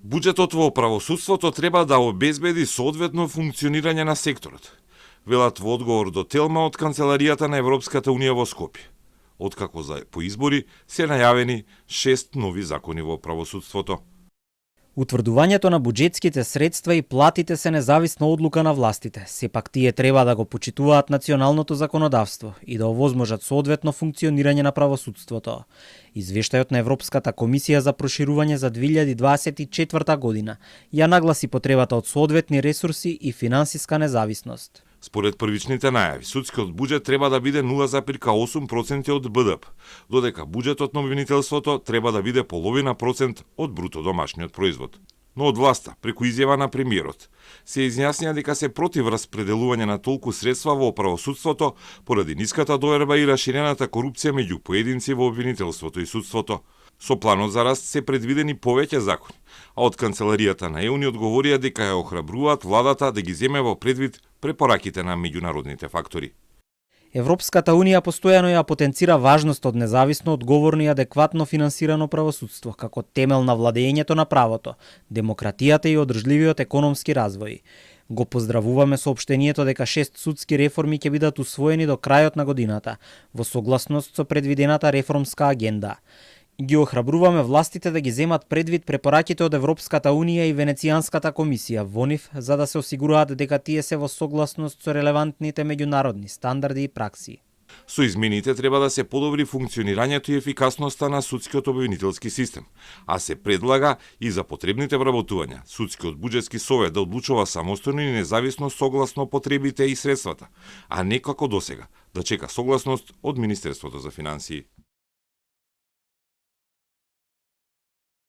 Буџетот во правосудството треба да обезбеди соодветно функционирање на секторот, велат во одговор до Телма од Канцеларијата на Европската Унија во Скопје, откако по избори се најавени 6 нови закони во правосудството. Утврдувањето на буџетските средства и платите се независна одлука на властите, сепак тие треба да го почитуваат националното законодавство и да овозможат соодветно функционирање на правосудството. Извештајот на Европската комисија за проширување за 2024 година ја нагласи потребата од соодветни ресурси и финансиска независност. Според првичните најави, судскиот буџет треба да биде 0,8% од БДП, додека буџетот на обвинителството треба да биде половина процент од бруто домашниот производ. Но од власта, преку изјава на премиерот, се изјаснија дека се против распределување на толку средства во правосудството поради ниската доверба и расширената корупција меѓу поединци во обвинителството и судството. Со планот за раст се предвидени повеќе закони, а од Канцеларијата на ЕУ ни одговорија дека ја охрабруваат владата да ги земе во предвид препораките на меѓународните фактори. Европската Унија постојано ја потенцира важност од независно, одговорно и адекватно финансирано правосудство како темел на владењето на правото, демократијата и одржливиот економски развој. Го поздравуваме соопштението дека 6 судски реформи ќе бидат усвоени до крајот на годината, во согласност со предвидената реформска агенда. Ги охрабруваме властите да ги земат предвид препораките од Европската Унија и Венецијанската комисија во нив, за да се осигураат дека тие се во согласност со релевантните меѓународни стандарди и пракси. Со измените треба да се подобри функционирањето и ефикасноста на судскиот обвинителски систем, а се предлага и за потребните вработувања судскиот буџетски совет да одлучува самостојно и независно согласно потребите и средствата, а не како досега да чека согласност од Министерството за финансии.